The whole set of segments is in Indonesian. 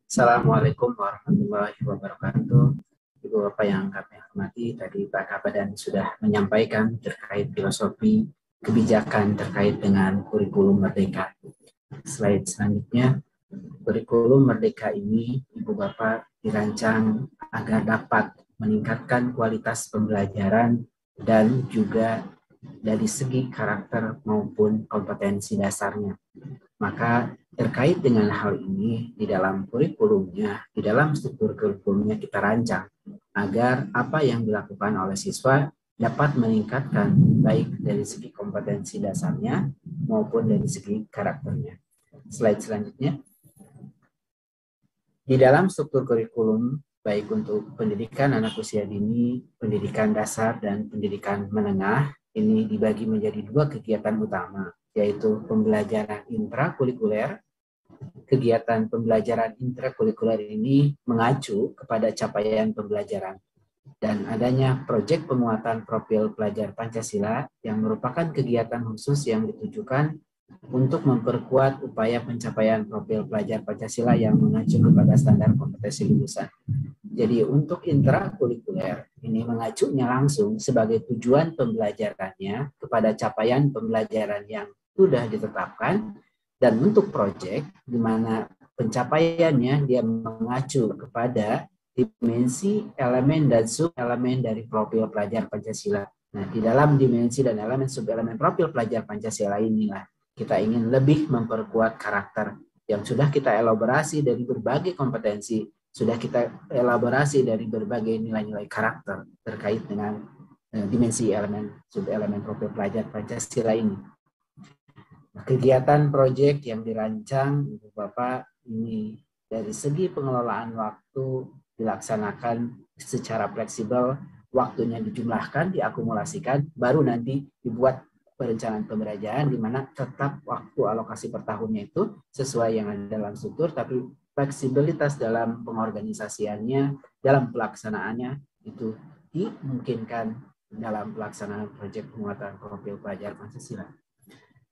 Assalamualaikum warahmatullahi wabarakatuh. Ibu Bapak yang kami hormati, tadi Pak Kabadan sudah menyampaikan terkait filosofi kebijakan terkait dengan kurikulum Merdeka. Slide selanjutnya, kurikulum Merdeka ini Ibu Bapak dirancang agar dapat meningkatkan kualitas pembelajaran dan juga dari segi karakter maupun kompetensi dasarnya. Maka terkait dengan hal ini di dalam kurikulumnya, di dalam struktur kurikulumnya kita rancang agar apa yang dilakukan oleh siswa dapat meningkatkan baik dari segi kompetensi dasarnya maupun dari segi karakternya. Slide selanjutnya. Di dalam struktur kurikulum, baik untuk pendidikan anak usia dini, pendidikan dasar, dan pendidikan menengah, ini dibagi menjadi dua kegiatan utama, yaitu pembelajaran intrakurikuler. Kegiatan pembelajaran intrakurikuler ini mengacu kepada capaian pembelajaran dan adanya proyek penguatan profil pelajar Pancasila yang merupakan kegiatan khusus yang ditujukan untuk memperkuat upaya pencapaian profil pelajar Pancasila yang mengacu kepada standar kompetensi lulusan. Jadi untuk intrakurikuler ini mengacunya langsung sebagai tujuan pembelajarannya kepada capaian pembelajaran yang sudah ditetapkan, dan untuk proyek di mana pencapaiannya dia mengacu kepada dimensi, elemen, dan sub-elemen dari profil pelajar Pancasila. Nah, di dalam dimensi dan elemen sub-elemen profil pelajar Pancasila inilah kita ingin lebih memperkuat karakter yang sudah kita elaborasi dari berbagai kompetensi, sudah kita elaborasi dari berbagai nilai-nilai karakter terkait dengan dimensi elemen, sub-elemen profil pelajar Pancasila ini. Kegiatan proyek yang dirancang Ibu Bapak ini dari segi pengelolaan waktu dilaksanakan secara fleksibel, waktunya dijumlahkan, diakumulasikan, baru nanti dibuat perencanaan pembelajaran di mana tetap waktu alokasi per tahunnya itu sesuai yang ada dalam struktur, tapi fleksibilitas dalam pengorganisasiannya, dalam pelaksanaannya itu dimungkinkan dalam pelaksanaan proyek penguatan profil pelajar Pancasila.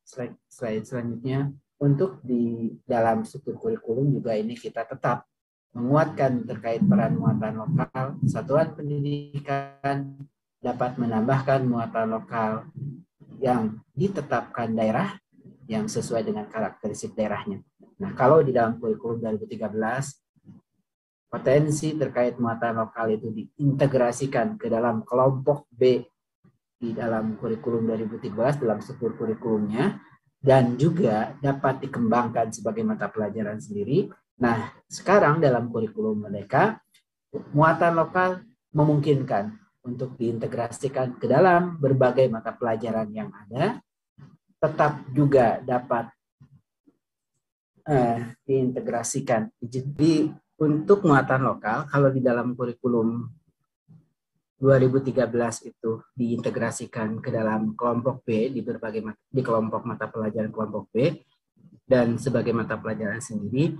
Slide selanjutnya, untuk di dalam struktur kurikulum juga ini kita tetap menguatkan terkait peran muatan lokal. Satuan pendidikan dapat menambahkan muatan lokal yang ditetapkan daerah yang sesuai dengan karakteristik daerahnya. Nah, kalau di dalam kurikulum 2013, potensi terkait muatan lokal itu diintegrasikan ke dalam kelompok B di dalam kurikulum 2013 dalam struktur kurikulumnya, dan juga dapat dikembangkan sebagai mata pelajaran sendiri. Nah, sekarang dalam kurikulum Merdeka, muatan lokal memungkinkan untuk diintegrasikan ke dalam berbagai mata pelajaran yang ada, tetap juga dapat diintegrasikan. Jadi untuk muatan lokal, kalau di dalam kurikulum 2013 itu diintegrasikan ke dalam kelompok B di kelompok mata pelajaran kelompok B dan sebagai mata pelajaran sendiri,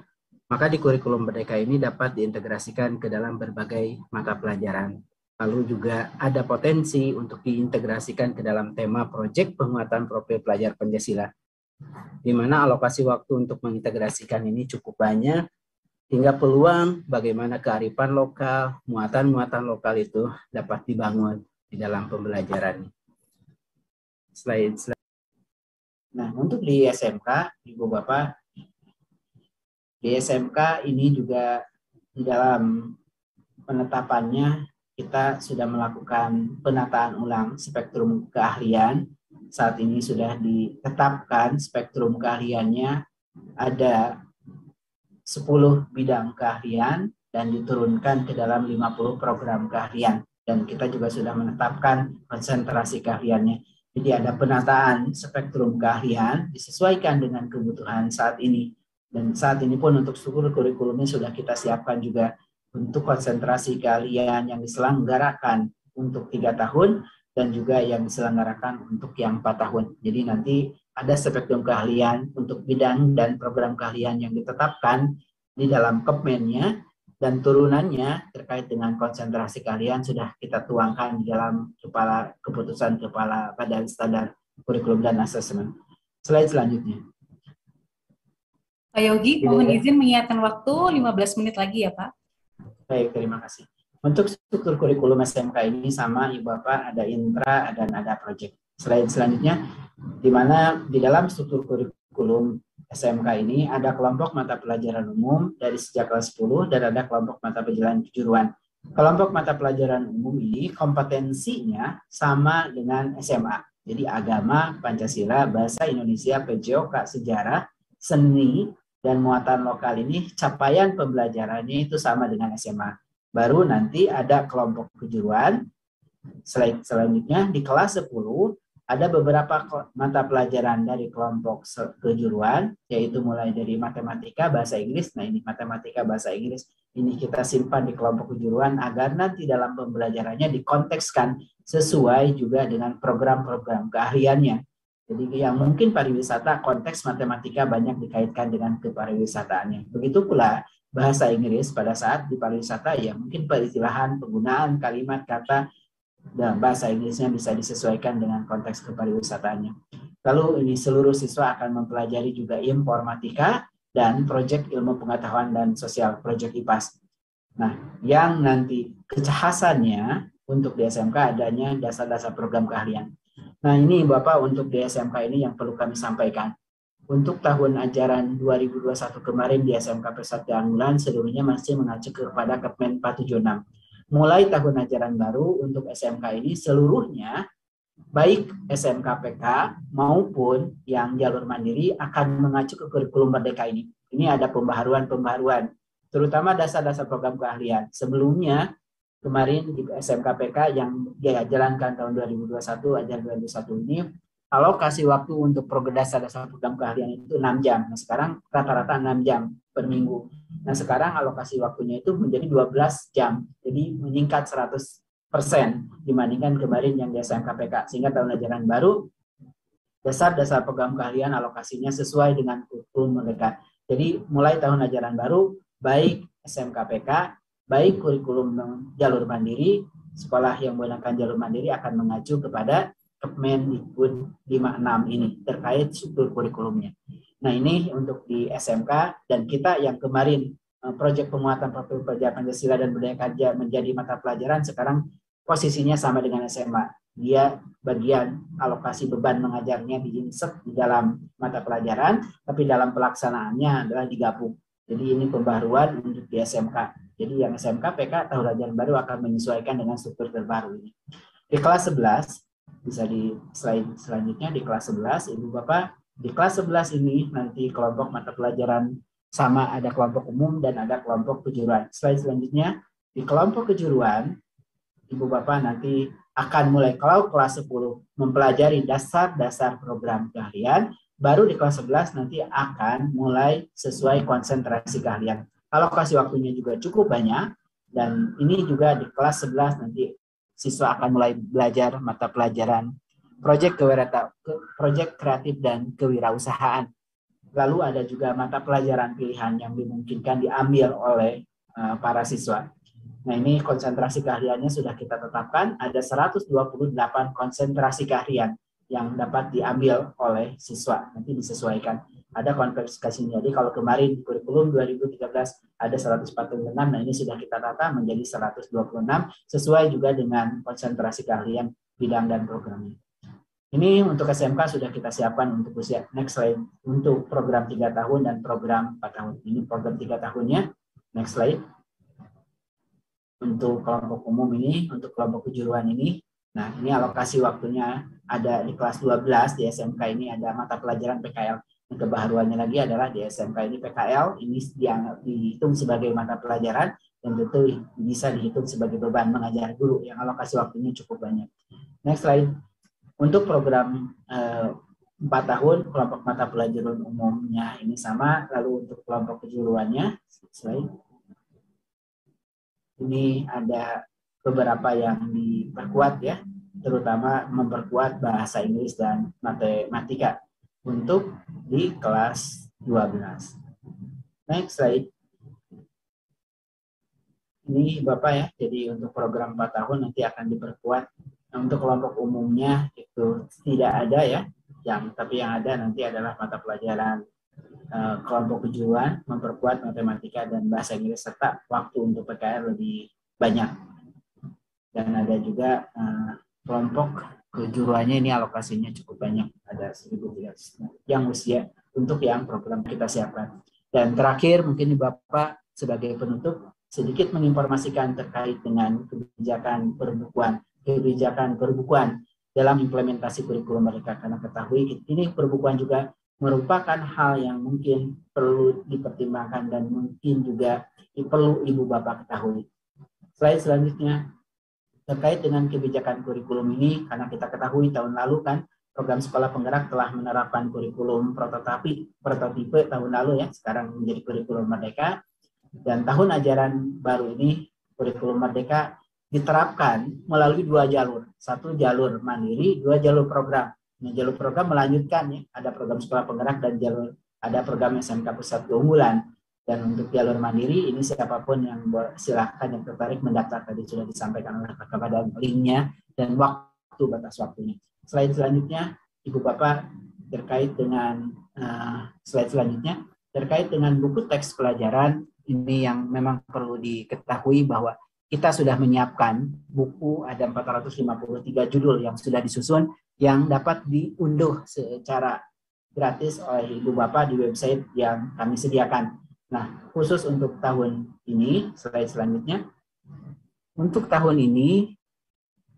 maka di kurikulum Merdeka ini dapat diintegrasikan ke dalam berbagai mata pelajaran. Lalu juga ada potensi untuk diintegrasikan ke dalam tema proyek penguatan profil pelajar Pancasila, di mana alokasi waktu untuk mengintegrasikan ini cukup banyak, hingga peluang bagaimana kearifan lokal, muatan-muatan lokal itu dapat dibangun di dalam pembelajaran. Slide. Nah, untuk di SMK, Ibu Bapak, di SMK ini juga di dalam penetapannya kita sudah melakukan penataan ulang spektrum keahlian. Saat ini sudah ditetapkan spektrum keahliannya ada 10 bidang keahlian dan diturunkan ke dalam 50 program keahlian. Dan kita juga sudah menetapkan konsentrasi keahliannya. Jadi ada penataan spektrum keahlian disesuaikan dengan kebutuhan saat ini. Dan saat ini pun untuk struktur kurikulumnya sudah kita siapkan juga untuk konsentrasi keahlian yang diselenggarakan untuk 3 tahun dan juga yang diselenggarakan untuk yang 4 tahun. Jadi nanti ada spektrum keahlian untuk bidang dan program keahlian yang ditetapkan di dalam Kepmennya, dan turunannya terkait dengan konsentrasi keahlian sudah kita tuangkan di dalam keputusan Kepala Badan Standar Kurikulum dan Asesmen. Slide selanjutnya. Pak Yogi, mohon izin mengingatkan waktu 15 menit lagi ya Pak. Baik, terima kasih. Untuk struktur kurikulum SMK ini sama Ibu Bapak, ada intra dan ada proyek. Selanjutnya, di mana di dalam struktur kurikulum SMK ini ada kelompok mata pelajaran umum dari sejak kelas 10 dan ada kelompok mata pelajaran kejuruan. Kelompok mata pelajaran umum ini kompetensinya sama dengan SMA. Jadi agama, Pancasila, bahasa Indonesia, PJOK, sejarah, seni, dan muatan lokal ini capaian pembelajarannya itu sama dengan SMA. Baru nanti ada kelompok kejuruan. Selanjutnya di kelas 10 ada beberapa mata pelajaran dari kelompok kejuruan, yaitu mulai dari matematika, bahasa Inggris. Nah ini matematika, bahasa Inggris, ini kita simpan di kelompok kejuruan agar nanti dalam pembelajarannya dikontekskan sesuai juga dengan program-program keahliannya. Jadi yang mungkin pariwisata, konteks matematika banyak dikaitkan dengan kepariwisataannya. Begitu pula bahasa Inggris pada saat di pariwisata, ya mungkin peristilahan, penggunaan kalimat, kata, dan bahasa Inggrisnya bisa disesuaikan dengan konteks kepariwisataannya. Lalu ini seluruh siswa akan mempelajari juga informatika dan proyek ilmu pengetahuan dan sosial, proyek IPAS. Nah, yang nanti kekhasannya untuk di SMK adanya dasar-dasar program keahlian. Nah, ini Bapak untuk di SMK ini yang perlu kami sampaikan. Untuk tahun ajaran 2021 kemarin di SMK Persatya Anggulan seluruhnya masih mengacu kepada Kepmen 476. Mulai tahun ajaran baru untuk SMK ini seluruhnya baik SMK PK maupun yang jalur mandiri akan mengacu ke kurikulum merdeka ini. Ini ada pembaharuan, terutama dasar-dasar program keahlian. Sebelumnya kemarin di SMK PK yang dijalankan tahun 2021 ajaran 2021 ini alokasi waktu untuk dasar-dasar program keahlian itu 6 jam. Nah, sekarang rata-rata 6 jam per minggu. Nah, sekarang alokasi waktunya itu menjadi 12 jam. Jadi meningkat 100% dibandingkan kemarin yang di SMK PK. Sehingga tahun ajaran baru, dasar-dasar program keahlian alokasinya sesuai dengan kurikulum merdeka. Jadi mulai tahun ajaran baru, baik SMK PK, baik kurikulum jalur mandiri, sekolah yang menggunakan jalur mandiri akan mengacu kepada Kemendikbud 56 ini terkait struktur kurikulumnya. Nah ini untuk di SMK, dan kita yang kemarin proyek penguatan profil pelajar Pancasila dan budaya kerja menjadi mata pelajaran sekarang posisinya sama dengan SMA. Dia bagian alokasi beban mengajarnya diinsert di dalam mata pelajaran, tapi dalam pelaksanaannya adalah digabung. Jadi ini pembaruan untuk di SMK. Jadi yang SMK PK tahun ajaran baru akan menyesuaikan dengan struktur terbaru ini. Di kelas 11 bisa di slide selanjutnya, di kelas 11 Ibu Bapak, di kelas 11 ini nanti kelompok mata pelajaran sama, ada kelompok umum dan ada kelompok kejuruan. Slide selanjutnya, di kelompok kejuruan Ibu Bapak nanti akan mulai kalau kelas 10 mempelajari dasar-dasar program keahlian, baru di kelas 11 nanti akan mulai sesuai konsentrasi keahlian. Alokasi waktunya juga cukup banyak, dan ini juga di kelas 11 nanti siswa akan mulai belajar mata pelajaran proyek kreatif dan kewirausahaan. Lalu ada juga mata pelajaran pilihan yang dimungkinkan diambil oleh para siswa. Nah ini konsentrasi keahliannya sudah kita tetapkan, ada 128 konsentrasi keahlian yang dapat diambil oleh siswa, nanti disesuaikan. Ada konversifikasinya. Jadi kalau kemarin di kurikulum 2013 ada 146, nah ini sudah kita tata menjadi 126 sesuai juga dengan konsentrasi keahlian bidang dan programnya. Ini untuk SMK sudah kita siapkan untuk usia. Next slide. Untuk program 3 tahun dan program 4 tahun. Ini program 3 tahunnya. Next slide. Untuk kelompok umum ini, untuk kelompok kejuruan ini, nah ini alokasi waktunya ada di kelas 12 di SMK ini ada mata pelajaran PKL. Yang kebaharuannya lagi adalah di SMK ini PKL ini dihitung sebagai mata pelajaran dan tentu bisa dihitung sebagai beban mengajar guru yang alokasi waktunya cukup banyak. Next slide. Untuk program 4 tahun kelompok mata pelajaran umumnya ini sama, lalu untuk kelompok kejuruannya slide. Ini ada beberapa yang diperkuat ya, terutama memperkuat bahasa Inggris dan matematika untuk di kelas 12. Next slide. Ini Bapak ya, jadi untuk program 4 tahun nanti akan diperkuat. Nah, untuk kelompok umumnya itu tidak ada ya, tapi yang ada nanti adalah mata pelajaran kelompok kejuruan, memperkuat matematika dan bahasa Inggris, serta waktu untuk PKR lebih banyak. Dan ada juga kelompok kejuruannya ini alokasinya cukup banyak, ada 1.300 yang usia untuk yang program kita siapkan. Dan terakhir mungkin Bapak sebagai penutup sedikit menginformasikan terkait dengan kebijakan perbukuan dalam implementasi kurikulum Merdeka, karena ketahui ini perbukuan juga merupakan hal yang mungkin perlu dipertimbangkan dan mungkin juga perlu Ibu Bapak ketahui. Slide selanjutnya terkait dengan kebijakan kurikulum ini, karena kita ketahui tahun lalu kan program sekolah penggerak telah menerapkan kurikulum prototipe tahun lalu ya, sekarang menjadi kurikulum Merdeka, dan tahun ajaran baru ini kurikulum Merdeka diterapkan melalui 2 jalur, 1 jalur mandiri, 2 jalur program. Nah, jalur program melanjutkan ya, ada program sekolah penggerak dan ada program SMK Pusat Keunggulan. Dan untuk jalur mandiri ini siapapun yang silahkan yang tertarik mendaftar, tadi sudah disampaikan oleh Kakak Badan linknya dan batas waktunya. Slide selanjutnya, Ibu Bapak, terkait dengan slide selanjutnya terkait dengan buku teks pelajaran, ini yang memang perlu diketahui bahwa kita sudah menyiapkan buku, ada 453 judul yang sudah disusun yang dapat diunduh secara gratis oleh Ibu Bapak di website yang kami sediakan. Nah, khusus untuk tahun ini, slide selanjutnya, untuk tahun ini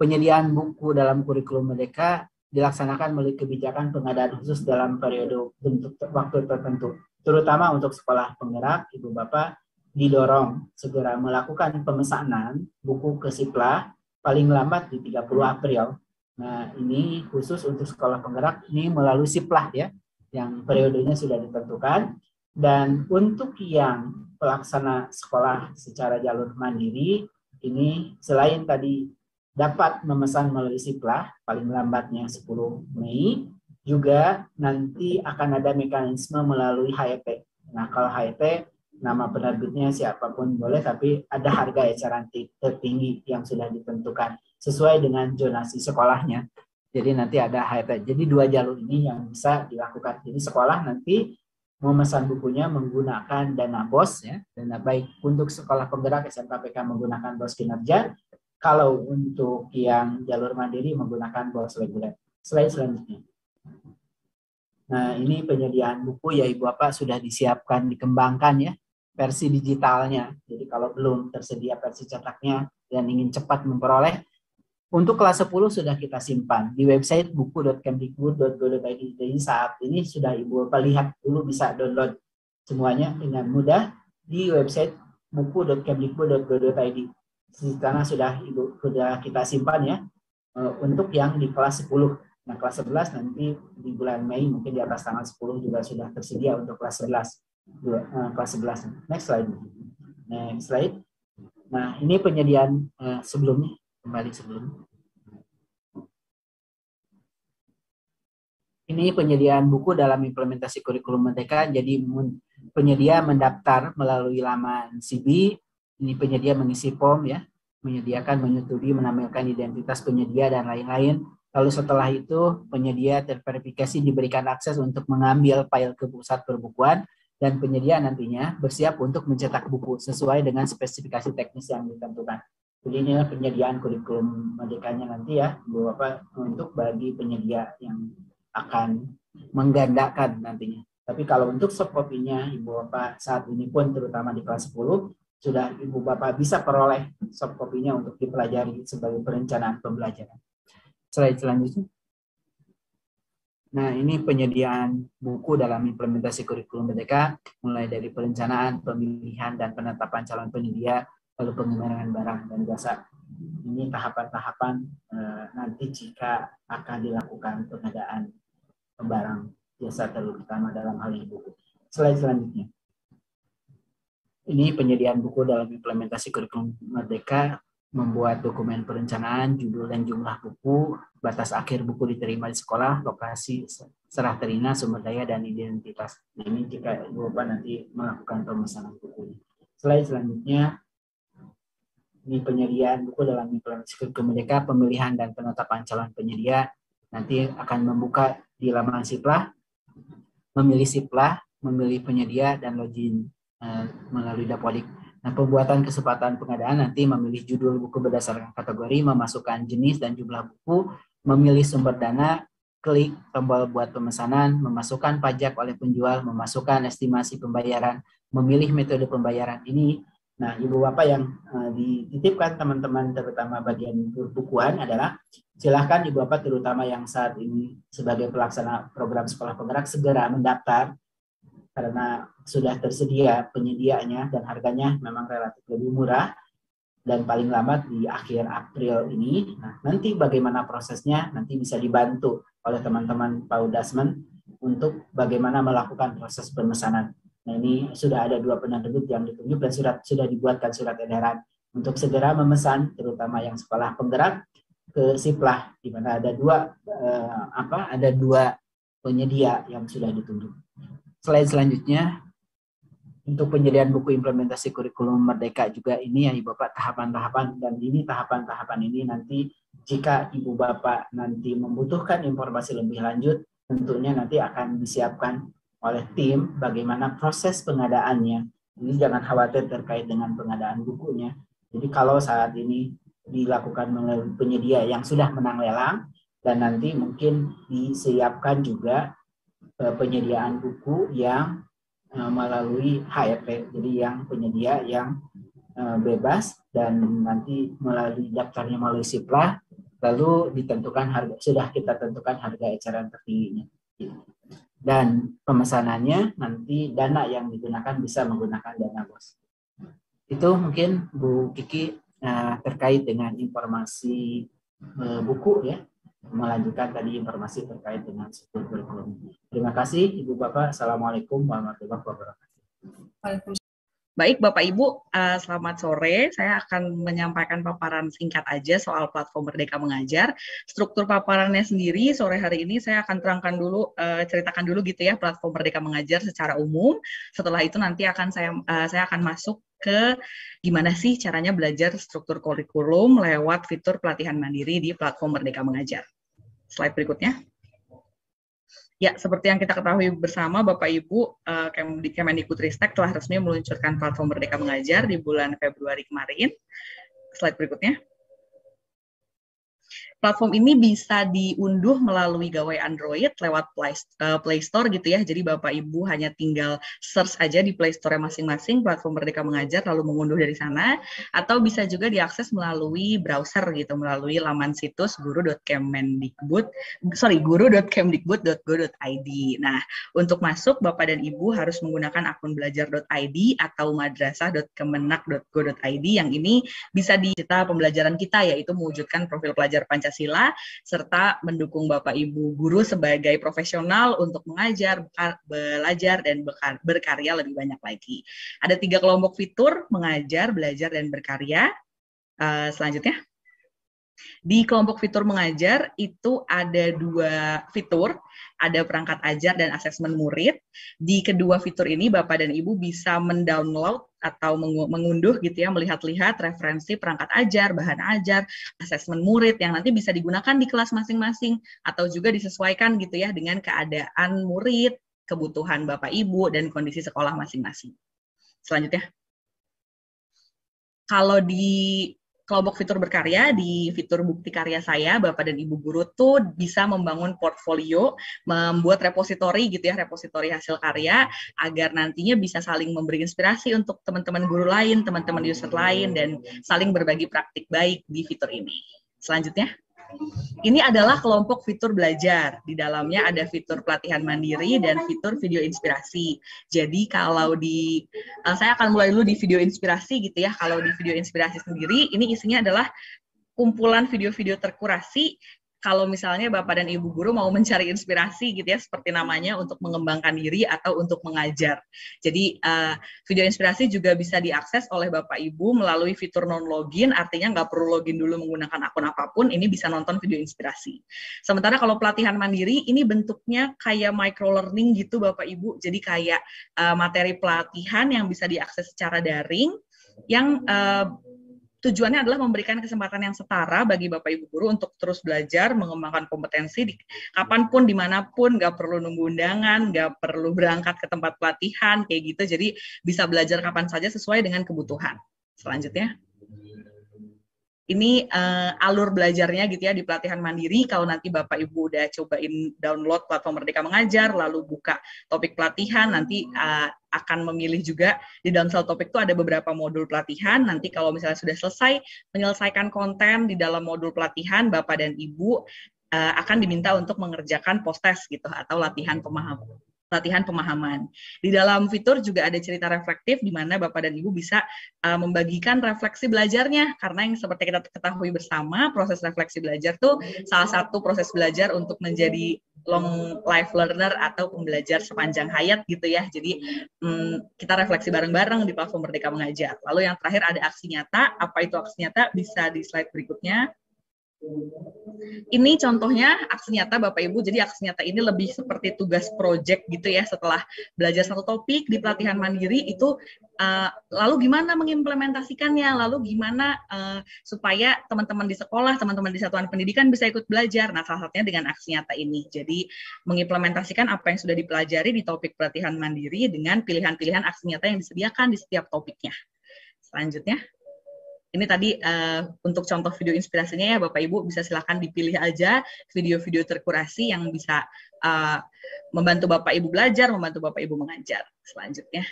penyediaan buku dalam kurikulum Merdeka dilaksanakan melalui kebijakan pengadaan khusus dalam periode waktu tertentu, terutama untuk sekolah penggerak. Ibu Bapak didorong segera melakukan pemesanan buku ke Siplah paling lambat di 30 April. Nah, ini khusus untuk sekolah penggerak ini melalui Siplah ya, yang periodenya sudah ditentukan. Dan untuk yang pelaksana sekolah secara jalur mandiri, ini selain tadi dapat memesan melalui Siplah paling lambatnya 10 Mei, juga nanti akan ada mekanisme melalui HET. Nah, kalau HET, nama penerbitnya siapapun boleh, tapi ada harga eceran tertinggi yang sudah ditentukan sesuai dengan zonasi sekolahnya. Jadi nanti ada HET. Jadi 2 jalur ini yang bisa dilakukan. Jadi sekolah nanti memesan bukunya menggunakan dana BOS ya, dana baik untuk sekolah penggerak SMKPK menggunakan BOS kinerja, kalau untuk yang jalur mandiri menggunakan BOS reguler. Slide selanjutnya. Nah, ini penyediaan buku ya Ibu Bapak sudah disiapkan, dikembangkan ya versi digitalnya. Jadi kalau belum tersedia versi cetaknya dan ingin cepat memperoleh, untuk kelas 10 sudah kita simpan di website buku.kemdikbud.go.id. Jadi saat ini sudah Ibu Bapak lihat dulu, bisa download semuanya dengan mudah di website buku.kemdikbud.go.id. Di sana sudah kita simpan ya untuk yang di kelas 10. Nah, kelas 11 nanti di bulan Mei mungkin di atas tanggal 10 juga sudah tersedia untuk kelas 11. Kelas 11. Next slide. Next slide. Nah, ini penyediaan sebelumnya. Kembali sebelum. Ini penyediaan buku dalam implementasi kurikulum Merdeka. Jadi penyedia mendaftar melalui laman CB. Ini penyedia mengisi form ya, menyediakan, menyetujui, menampilkan identitas penyedia dan lain-lain. Lalu setelah itu penyedia terverifikasi diberikan akses untuk mengambil file ke pusat perbukuan, dan penyedia nantinya bersiap untuk mencetak buku sesuai dengan spesifikasi teknis yang ditentukan. Jadi ini penyediaan kurikulum Merdekanya nanti ya, Ibu Bapak, untuk bagi penyedia yang akan menggandakan nantinya. Tapi kalau untuk soft copy-nya Ibu Bapak saat ini pun terutama di kelas 10 sudah Ibu Bapak bisa peroleh soft copy-nya untuk dipelajari sebagai perencanaan pembelajaran. Slide selanjutnya. Nah, ini penyediaan buku dalam implementasi kurikulum Merdeka, mulai dari perencanaan, pemilihan, dan penetapan calon penyedia, lalu pengembangan barang dan jasa. Ini tahapan-tahapan nanti jika akan dilakukan pengadaan barang jasa, terutama dalam hal ini buku. Slide selanjutnya. Ini penyediaan buku dalam implementasi kurikulum Merdeka, membuat dokumen perencanaan, judul dan jumlah buku, batas akhir buku diterima di sekolah, lokasi serah terima, sumber daya, dan identitas. Ini jika Ibu Bapak nanti melakukan pemesanan buku. Slide selanjutnya. Ini penyediaan buku dalam implementasi kurikulum Merdeka, pemilihan dan penetapan calon penyedia. Nanti akan membuka di laman Siplah, memilih Siplah, memilih penyedia, dan login melalui Dapodik. Nah, pembuatan kesempatan pengadaan nanti memilih judul buku berdasarkan kategori, memasukkan jenis dan jumlah buku, memilih sumber dana, klik tombol buat pemesanan, memasukkan pajak oleh penjual, memasukkan estimasi pembayaran, memilih metode pembayaran ini. Nah, Ibu Bapak yang dititipkan teman-teman terutama bagian bukuan adalah silahkan Ibu Bapak terutama yang saat ini sebagai pelaksana program sekolah penggerak segera mendaftar karena sudah tersedia penyediaannya dan harganya memang relatif lebih murah dan paling lambat di akhir April ini. Nah, nanti bagaimana prosesnya nanti bisa dibantu oleh teman-teman Paudasmen untuk bagaimana melakukan proses pemesanan. Nah, ini sudah ada 2 penerbit yang ditunjuk dan sudah dibuatkan surat edaran untuk segera memesan terutama yang sekolah penggerak ke Siplah di mana ada dua penyedia yang sudah ditunjuk. Slide selanjutnya, untuk penyediaan buku implementasi kurikulum Merdeka juga ini ya Ibu Bapak tahapan-tahapan, dan ini tahapan-tahapan ini nanti jika Ibu Bapak nanti membutuhkan informasi lebih lanjut tentunya nanti akan disiapkan oleh tim bagaimana proses pengadaannya. Jadi jangan khawatir terkait dengan pengadaan bukunya. Jadi kalau saat ini dilakukan melalui penyedia yang sudah menang lelang dan nanti mungkin disiapkan juga penyediaan buku yang melalui HRP, jadi yang penyedia yang bebas dan nanti melalui daftarnya melalui Siplah, lalu ditentukan harga, sudah kita tentukan harga eceran tertingginya. Dan pemesanannya nanti dana yang digunakan bisa menggunakan dana BOS. Itu mungkin Bu Kiki terkait dengan informasi buku ya. Melanjutkan tadi informasi terkait dengan struktur kurikulum. Terima kasih Ibu Bapak. Assalamualaikum warahmatullahi wabarakatuh. Baik Bapak Ibu, selamat sore. Saya akan menyampaikan paparan singkat aja soal platform Merdeka Mengajar. Struktur paparannya sendiri sore hari ini saya akan terangkan dulu, ceritakan dulu gitu ya platform Merdeka Mengajar secara umum. Setelah itu nanti akan saya akan masuk ke gimana sih caranya belajar struktur kurikulum lewat fitur pelatihan mandiri di platform Merdeka Mengajar. Slide berikutnya. Ya, seperti yang kita ketahui bersama, Bapak Ibu, Kemendikbudristek telah resmi meluncurkan platform Merdeka Mengajar di bulan Februari kemarin. Slide berikutnya. Platform ini bisa diunduh melalui gawai Android lewat Play Store gitu ya. Jadi Bapak Ibu hanya tinggal search aja di Play Store masing-masing platform Merdeka Mengajar lalu mengunduh dari sana, atau bisa juga diakses melalui browser gitu, melalui laman situs guru.kemdikbud.go.id. Nah, untuk masuk Bapak dan Ibu harus menggunakan akun belajar.id atau madrasah.kemenak.go.id yang ini bisa di cita pembelajaran kita, yaitu mewujudkan profil pelajar Pancasila serta mendukung Bapak Ibu guru sebagai profesional untuk mengajar, belajar, dan berkarya lebih banyak lagi. Ada 3 kelompok fitur: mengajar, belajar, dan berkarya. Selanjutnya. Di kelompok fitur mengajar itu ada 2 fitur, ada perangkat ajar dan asesmen murid. Di kedua fitur ini Bapak dan Ibu bisa mendownload atau mengunduh gitu ya, melihat-lihat referensi perangkat ajar, bahan ajar, asesmen murid yang nanti bisa digunakan di kelas masing-masing atau juga disesuaikan gitu ya dengan keadaan murid, kebutuhan Bapak Ibu, dan kondisi sekolah masing-masing. Selanjutnya. Kalau di kelompok fitur berkarya, di fitur bukti karya saya, Bapak dan Ibu guru tuh bisa membangun portfolio, membuat repositori gitu ya, repositori hasil karya, agar nantinya bisa saling memberi inspirasi untuk teman-teman guru lain, teman-teman user lain, dan saling berbagi praktik baik di fitur ini. Selanjutnya. Ini adalah kelompok fitur belajar. Di dalamnya ada fitur pelatihan mandiri dan fitur video inspirasi. Jadi kalau saya akan mulai dulu di video inspirasi gitu ya. Kalau di video inspirasi sendiri, ini isinya adalah kumpulan video-video terkurasi. Kalau misalnya Bapak dan Ibu guru mau mencari inspirasi gitu ya, seperti namanya, untuk mengembangkan diri atau untuk mengajar. Jadi video inspirasi juga bisa diakses oleh Bapak Ibu melalui fitur non-login, artinya nggak perlu login dulu menggunakan akun apapun, ini bisa nonton video inspirasi. Sementara kalau pelatihan mandiri, ini bentuknya kayak micro-learning gitu Bapak Ibu, jadi kayak materi pelatihan yang bisa diakses secara daring, yang tujuannya adalah memberikan kesempatan yang setara bagi Bapak Ibu guru untuk terus belajar, mengembangkan kompetensi kapanpun, dimanapun, nggak perlu nunggu undangan, nggak perlu berangkat ke tempat pelatihan, kayak gitu. Jadi bisa belajar kapan saja sesuai dengan kebutuhan. Selanjutnya. Ini alur belajarnya gitu ya di pelatihan mandiri. Kalau nanti Bapak Ibu udah cobain download platform Merdeka Mengajar, lalu buka topik pelatihan, nanti akan memilih juga di dalam satu topik itu ada beberapa modul pelatihan. Nanti kalau misalnya sudah selesai menyelesaikan konten di dalam modul pelatihan, Bapak dan Ibu akan diminta untuk mengerjakan post-test gitu atau latihan pemahaman. Di dalam fitur juga ada cerita reflektif di mana Bapak dan Ibu bisa membagikan refleksi belajarnya, karena yang seperti kita ketahui bersama, proses refleksi belajar tuh salah satu proses belajar untuk menjadi long life learner atau pembelajar sepanjang hayat gitu ya. Jadi kita refleksi bareng-bareng di platform Merdeka Mengajar. Lalu yang terakhir ada aksi nyata. Apa itu aksi nyata? Bisa di slide berikutnya. Ini contohnya aksi nyata Bapak Ibu. Jadi aksi nyata ini lebih seperti tugas project gitu ya. Setelah belajar satu topik di pelatihan mandiri itu lalu gimana mengimplementasikannya, lalu gimana supaya teman-teman di sekolah, teman-teman di satuan pendidikan bisa ikut belajar. Nah, salah satunya dengan aksi nyata ini. Jadi mengimplementasikan apa yang sudah dipelajari di topik pelatihan mandiri dengan pilihan-pilihan aksi nyata yang disediakan di setiap topiknya. Selanjutnya. Ini tadi untuk contoh video inspirasinya ya Bapak Ibu, bisa silakan dipilih aja video-video terkurasi yang bisa membantu Bapak Ibu belajar, membantu Bapak Ibu mengajar. Selanjutnya.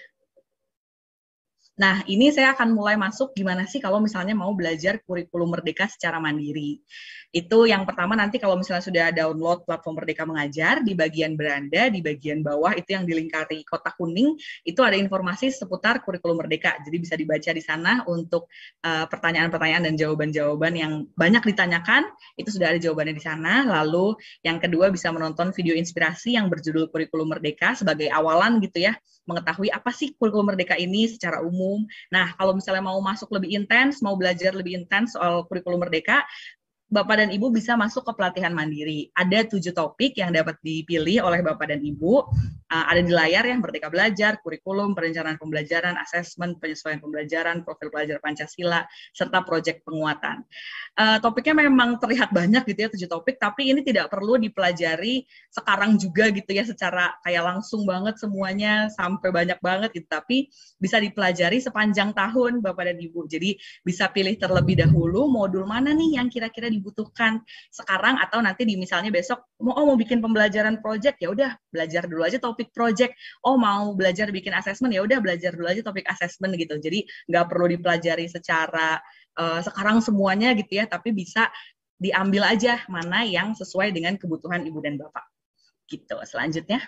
Nah, ini saya akan mulai masuk gimana sih kalau misalnya mau belajar kurikulum Merdeka secara mandiri. Itu yang pertama, nanti kalau misalnya sudah download platform Merdeka Mengajar, di bagian beranda, di bagian bawah itu yang dilingkari kotak kuning, itu ada informasi seputar kurikulum Merdeka. Jadi bisa dibaca di sana untuk pertanyaan-pertanyaan dan jawaban-jawaban yang banyak ditanyakan, itu sudah ada jawabannya di sana. Lalu yang kedua bisa menonton video inspirasi yang berjudul Kurikulum Merdeka sebagai awalan gitu ya, mengetahui apa sih kurikulum Merdeka ini secara umum. Nah, kalau misalnya mau masuk lebih intens, mau belajar lebih intens soal kurikulum Merdeka, Bapak dan Ibu bisa masuk ke pelatihan mandiri. Ada 7 topik yang dapat dipilih oleh Bapak dan Ibu. Ada di layar ya, Merdeka Belajar, kurikulum, perencanaan pembelajaran, asesmen, penyesuaian pembelajaran, profil pelajar Pancasila, serta proyek penguatan. Topiknya memang terlihat banyak gitu ya, 7 topik, tapi ini tidak perlu dipelajari sekarang juga gitu ya, secara kayak langsung banget semuanya, sampai banyak banget gitu, tapi bisa dipelajari sepanjang tahun Bapak dan Ibu. Jadi bisa pilih terlebih dahulu modul mana nih yang kira-kira dibutuhkan sekarang, atau nanti di misalnya besok mau bikin pembelajaran project, ya udah belajar dulu aja topik project. Oh, mau belajar bikin asesmen, ya udah belajar dulu aja topik asesmen gitu. Jadi nggak perlu dipelajari secara sekarang semuanya gitu ya, tapi bisa diambil aja mana yang sesuai dengan kebutuhan Ibu dan Bapak gitu. Selanjutnya.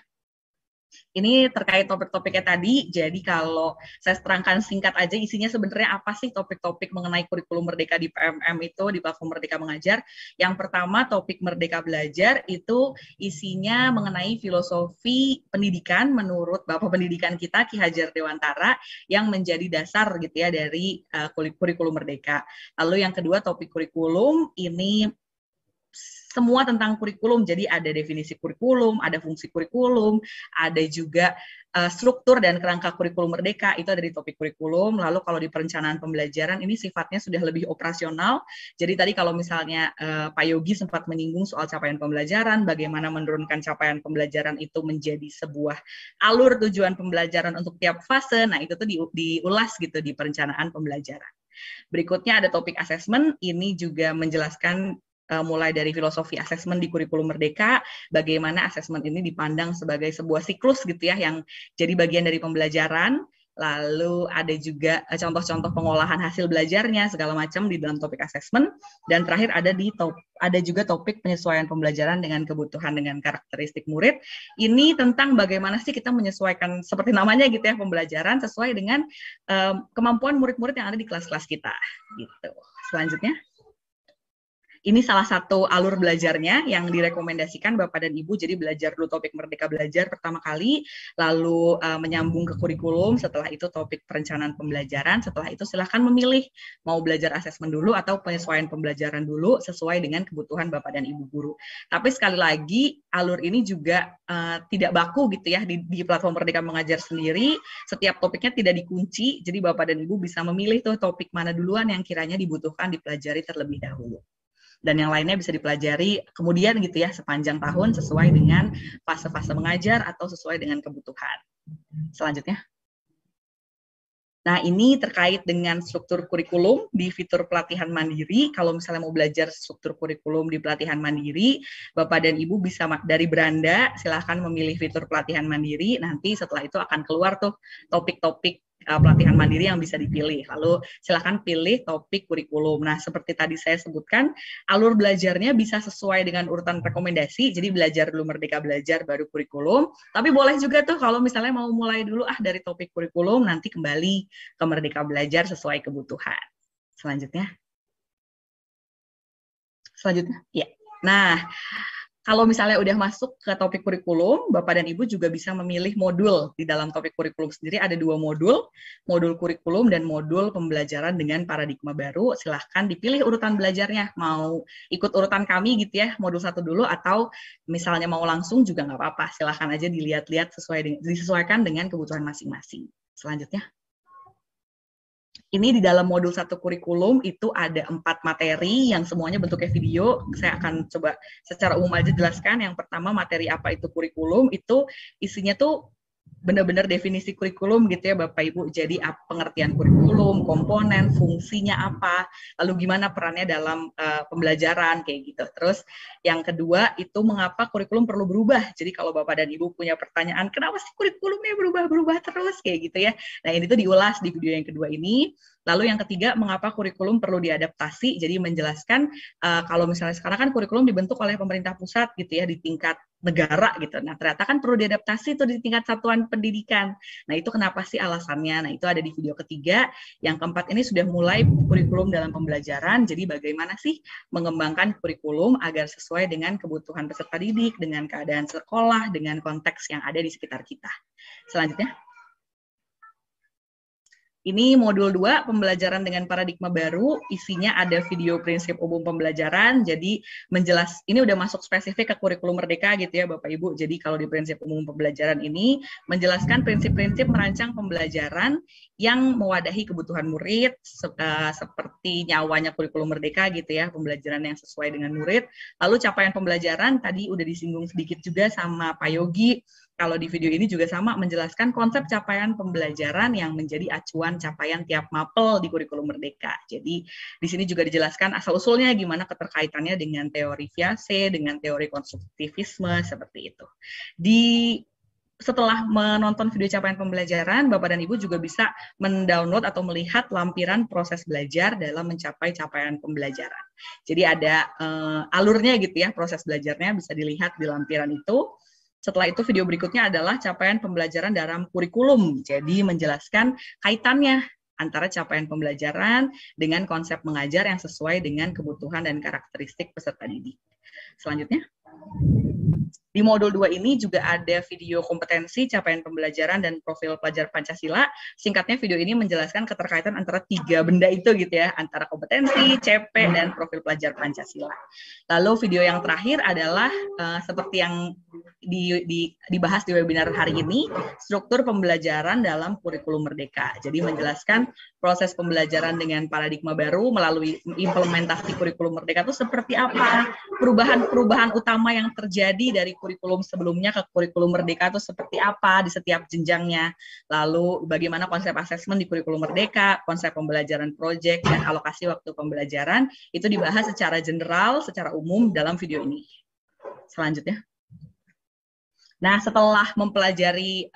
Ini terkait topik-topiknya tadi, jadi kalau saya terangkan singkat aja isinya sebenarnya apa sih topik-topik mengenai kurikulum Merdeka di PMM itu, di platform Merdeka Mengajar. Yang pertama, topik Merdeka Belajar itu isinya mengenai filosofi pendidikan menurut Bapak Pendidikan kita, Ki Hajar Dewantara, yang menjadi dasar gitu ya dari kurikulum Merdeka. Lalu yang kedua, topik kurikulum, ini semua tentang kurikulum, jadi ada definisi kurikulum, ada fungsi kurikulum, ada juga struktur dan kerangka kurikulum Merdeka, itu ada di topik kurikulum. Lalu kalau di perencanaan pembelajaran, ini sifatnya sudah lebih operasional, jadi tadi kalau misalnya Pak Yogi sempat menyinggung soal capaian pembelajaran, bagaimana menurunkan capaian pembelajaran itu menjadi sebuah alur tujuan pembelajaran untuk tiap fase, nah itu tuh diulas gitu di perencanaan pembelajaran. Berikutnya ada topik asesmen, ini juga menjelaskan mulai dari filosofi asesmen di kurikulum Merdeka, bagaimana asesmen ini dipandang sebagai sebuah siklus gitu ya, yang jadi bagian dari pembelajaran. Lalu ada juga contoh-contoh pengolahan hasil belajarnya segala macam di dalam topik asesmen. Dan terakhir ada juga topik penyesuaian pembelajaran dengan kebutuhan dengan karakteristik murid. Ini tentang bagaimana sih kita menyesuaikan seperti namanya gitu ya, pembelajaran sesuai dengan kemampuan murid-murid yang ada di kelas-kelas kita gitu. Selanjutnya. Ini salah satu alur belajarnya yang direkomendasikan Bapak dan Ibu. Jadi belajar dulu topik Merdeka Belajar pertama kali, lalu menyambung ke kurikulum, setelah itu topik perencanaan pembelajaran, setelah itu silahkan memilih mau belajar asesmen dulu atau penyesuaian pembelajaran dulu sesuai dengan kebutuhan Bapak dan Ibu guru. Tapi sekali lagi, alur ini juga tidak baku gitu ya, di platform Merdeka Mengajar sendiri, setiap topiknya tidak dikunci, jadi Bapak dan Ibu bisa memilih tuh topik mana duluan yang kiranya dibutuhkan dipelajari terlebih dahulu. Dan yang lainnya bisa dipelajari kemudian gitu ya sepanjang tahun sesuai dengan fase-fase mengajar atau sesuai dengan kebutuhan. Selanjutnya. Nah, ini terkait dengan struktur kurikulum di fitur pelatihan mandiri. Kalau misalnya mau belajar struktur kurikulum di pelatihan mandiri, Bapak dan Ibu bisa dari beranda, silahkan memilih fitur pelatihan mandiri. Nanti setelah itu akan keluar tuh topik-topik pelatihan mandiri yang bisa dipilih. Lalu silahkan pilih topik kurikulum. Nah, seperti tadi saya sebutkan, alur belajarnya bisa sesuai dengan urutan rekomendasi. Jadi belajar dulu Merdeka Belajar, baru kurikulum. Tapi boleh juga tuh kalau misalnya mau mulai dulu dari topik kurikulum, nanti kembali ke Merdeka Belajar sesuai kebutuhan. Selanjutnya. Ya. Nah, kalau misalnya udah masuk ke topik kurikulum, Bapak dan Ibu juga bisa memilih modul. Di dalam topik kurikulum sendiri ada 2 modul, modul kurikulum dan modul pembelajaran dengan paradigma baru. Silahkan dipilih urutan belajarnya, mau ikut urutan kami gitu ya, modul 1 dulu, atau misalnya mau langsung juga nggak apa-apa. Silahkan aja dilihat-lihat disesuaikan dengan kebutuhan masing-masing. Selanjutnya. Ini di dalam modul 1 kurikulum itu ada 4 materi yang semuanya bentuknya video. Saya akan coba secara umum aja jelaskan. Yang pertama, materi apa itu kurikulum, itu isinya tuh benar-benar definisi kurikulum gitu ya Bapak Ibu. Jadi pengertian kurikulum, komponen, fungsinya apa, lalu gimana perannya dalam pembelajaran kayak gitu. Terus yang kedua itu mengapa kurikulum perlu berubah. Jadi kalau Bapak dan Ibu punya pertanyaan, kenapa sih kurikulumnya berubah-berubah terus kayak gitu ya. Nah, ini tuh diulas di video yang kedua ini. Lalu yang ketiga, mengapa kurikulum perlu diadaptasi. Jadi menjelaskan kalau misalnya sekarang kan kurikulum dibentuk oleh pemerintah pusat gitu ya di tingkat negara gitu. Nah, ternyata kan perlu diadaptasi itu di tingkat satuan pendidikan. Nah, itu kenapa sih alasannya? Nah, itu ada di video ketiga. Yang keempat ini sudah mulai kurikulum dalam pembelajaran. Jadi bagaimana sih mengembangkan kurikulum agar sesuai dengan kebutuhan peserta didik, dengan keadaan sekolah, dengan konteks yang ada di sekitar kita. Selanjutnya. Ini modul 2, pembelajaran dengan paradigma baru, isinya ada video prinsip umum pembelajaran, jadi ini udah masuk spesifik ke kurikulum Merdeka gitu ya Bapak Ibu, jadi kalau di prinsip umum pembelajaran ini, menjelaskan prinsip-prinsip merancang pembelajaran yang mewadahi kebutuhan murid, seperti nyawanya kurikulum Merdeka gitu ya, pembelajaran yang sesuai dengan murid, lalu capaian pembelajaran, tadi udah disinggung sedikit juga sama Pak Yogi. Kalau di video ini juga sama menjelaskan konsep capaian pembelajaran yang menjadi acuan capaian tiap mapel di kurikulum Merdeka. Jadi di sini juga dijelaskan asal-usulnya gimana keterkaitannya dengan teori Viase, dengan teori konstruktivisme, seperti itu. Setelah menonton video capaian pembelajaran, Bapak dan Ibu juga bisa mendownload atau melihat lampiran proses belajar dalam mencapai capaian pembelajaran. Jadi ada alurnya gitu ya, proses belajarnya bisa dilihat di lampiran itu. Setelah itu video berikutnya adalah capaian pembelajaran dalam kurikulum. Jadi menjelaskan kaitannya antara capaian pembelajaran dengan konsep mengajar yang sesuai dengan kebutuhan dan karakteristik peserta didik. Selanjutnya. Di modul 2 ini juga ada video kompetensi, capaian pembelajaran, dan profil pelajar Pancasila. Singkatnya video ini menjelaskan keterkaitan antara 3 benda itu gitu ya, antara kompetensi, CP, dan profil pelajar Pancasila. Lalu video yang terakhir adalah seperti yang dibahas di webinar hari ini, struktur pembelajaran dalam kurikulum Merdeka. Jadi menjelaskan proses pembelajaran dengan paradigma baru melalui implementasi kurikulum Merdeka itu seperti apa, perubahan utama yang terjadi dari kurikulum sebelumnya ke kurikulum Merdeka itu seperti apa di setiap jenjangnya, lalu bagaimana konsep asesmen di kurikulum Merdeka, konsep pembelajaran proyek, dan alokasi waktu pembelajaran, itu dibahas secara general, secara umum dalam video ini. Selanjutnya. Nah, setelah mempelajari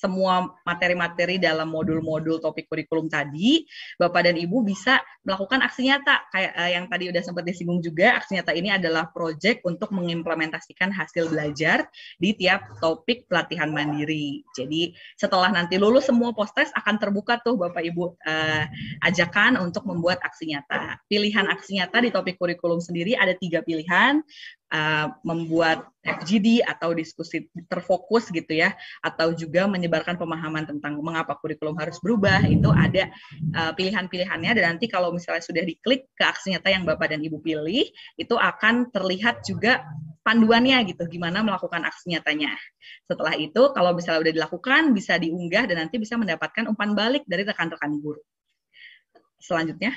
semua materi-materi dalam modul-modul topik kurikulum tadi, Bapak dan Ibu bisa melakukan aksi nyata. Kayak yang tadi udah sempat disinggung juga, aksi nyata ini adalah proyek untuk mengimplementasikan hasil belajar di tiap topik pelatihan mandiri. Jadi setelah nanti lulus semua post-test akan terbuka tuh Bapak Ibu ajakan untuk membuat aksi nyata. Pilihan aksi nyata di topik kurikulum sendiri ada 3 pilihan. Membuat FGD atau diskusi terfokus gitu ya, atau juga menyebarkan pemahaman tentang mengapa kurikulum harus berubah. Itu ada pilihan-pilihannya, dan nanti kalau misalnya sudah diklik ke aksi nyata yang Bapak dan Ibu pilih, itu akan terlihat juga panduannya gitu, gimana melakukan aksi nyatanya. Setelah itu kalau misalnya udah dilakukan, bisa diunggah dan nanti bisa mendapatkan umpan balik dari rekan-rekan guru. Selanjutnya.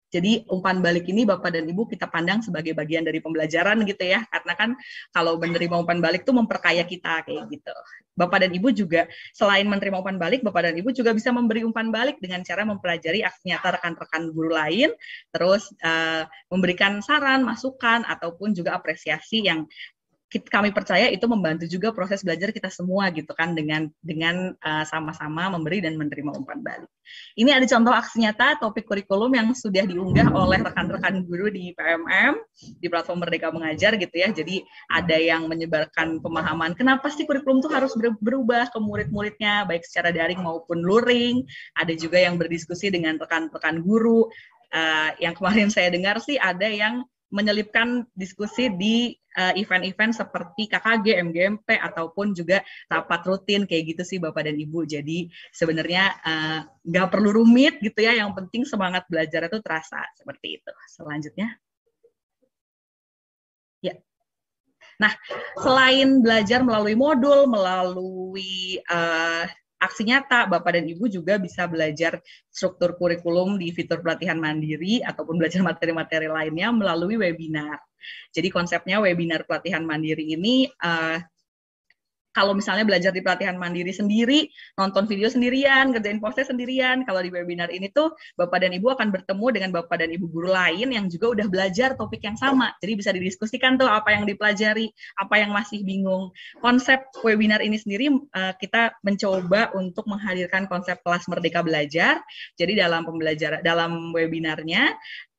Jadi umpan balik ini Bapak dan Ibu kita pandang sebagai bagian dari pembelajaran gitu ya, karena kan kalau menerima umpan balik itu memperkaya kita kayak gitu. Bapak dan Ibu juga selain menerima umpan balik, Bapak dan Ibu juga bisa memberi umpan balik dengan cara mempelajari aksi nyata rekan-rekan guru lain, terus memberikan saran, masukan, ataupun juga apresiasi yang kami percaya itu membantu juga proses belajar kita semua gitu kan, dengan sama-sama memberi dan menerima umpan balik. Ini ada contoh aksi nyata topik kurikulum yang sudah diunggah oleh rekan-rekan guru di PMM di platform Merdeka Mengajar gitu ya. Jadi ada yang menyebarkan pemahaman kenapa sih kurikulum itu harus berubah ke murid-muridnya baik secara daring maupun luring. Ada juga yang berdiskusi dengan rekan-rekan guru. Yang kemarin saya dengar sih ada yang menyelipkan diskusi di event-event seperti KKG, MGMP, ataupun juga rapat rutin kayak gitu sih Bapak dan Ibu. Jadi sebenarnya nggak perlu rumit gitu ya, yang penting semangat belajar itu terasa seperti itu. Selanjutnya. Ya. Nah, selain belajar melalui modul, melalui aksi nyata, Bapak dan Ibu juga bisa belajar struktur kurikulum di fitur pelatihan mandiri ataupun belajar materi-materi lainnya melalui webinar. Jadi konsepnya webinar pelatihan mandiri ini, kalau misalnya belajar di pelatihan mandiri sendiri, nonton video sendirian, ngerjain post-test sendirian, kalau di webinar ini tuh Bapak dan Ibu akan bertemu dengan Bapak dan Ibu guru lain yang juga udah belajar topik yang sama. Jadi bisa didiskusikan tuh apa yang dipelajari, apa yang masih bingung. Konsep webinar ini sendiri kita mencoba untuk menghadirkan konsep kelas Merdeka Belajar. Jadi dalam webinarnya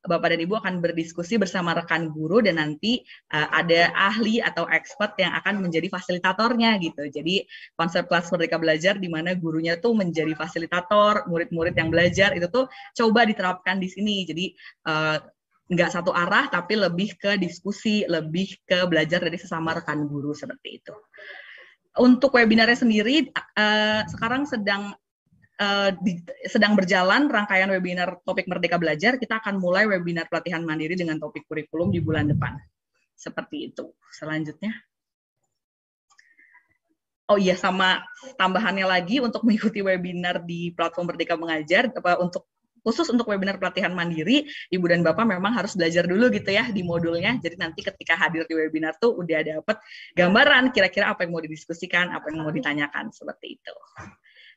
Bapak dan Ibu akan berdiskusi bersama rekan guru dan nanti ada ahli atau expert yang akan menjadi fasilitatornya gitu. Jadi konsep kelas Merdeka Belajar di mana gurunya tuh menjadi fasilitator, murid-murid yang belajar itu tuh coba diterapkan di sini. Jadi nggak satu arah tapi lebih ke diskusi, lebih ke belajar dari sesama rekan guru seperti itu. Untuk webinarnya sendiri sekarang sedang berjalan rangkaian webinar topik Merdeka Belajar. Kita akan mulai webinar pelatihan mandiri dengan topik kurikulum di bulan depan. Seperti itu. Selanjutnya. Oh iya, sama tambahannya lagi untuk mengikuti webinar di platform Merdeka Mengajar, khusus untuk webinar pelatihan mandiri, Ibu dan Bapak memang harus belajar dulu gitu ya di modulnya. Jadi nanti ketika hadir di webinar tuh udah dapat gambaran kira-kira apa yang mau didiskusikan, apa yang mau ditanyakan, seperti itu.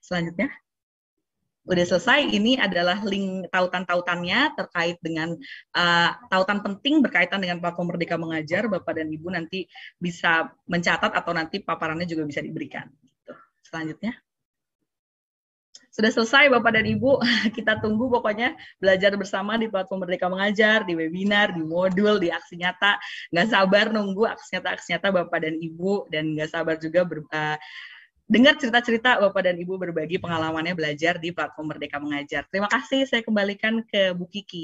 Selanjutnya. Udah selesai, ini adalah link tautan-tautannya terkait dengan tautan penting berkaitan dengan platform Merdeka Mengajar. Bapak dan Ibu nanti bisa mencatat atau nanti paparannya juga bisa diberikan. Gitu. Selanjutnya. Sudah selesai Bapak dan Ibu, kita tunggu pokoknya belajar bersama di platform Merdeka Mengajar, di webinar, di modul, di aksi nyata. Nggak sabar nunggu aksi nyata Bapak dan Ibu, dan nggak sabar juga dengar cerita-cerita Bapak dan Ibu berbagi pengalamannya belajar di platform Merdeka Mengajar. Terima kasih, saya kembalikan ke Bu Kiki.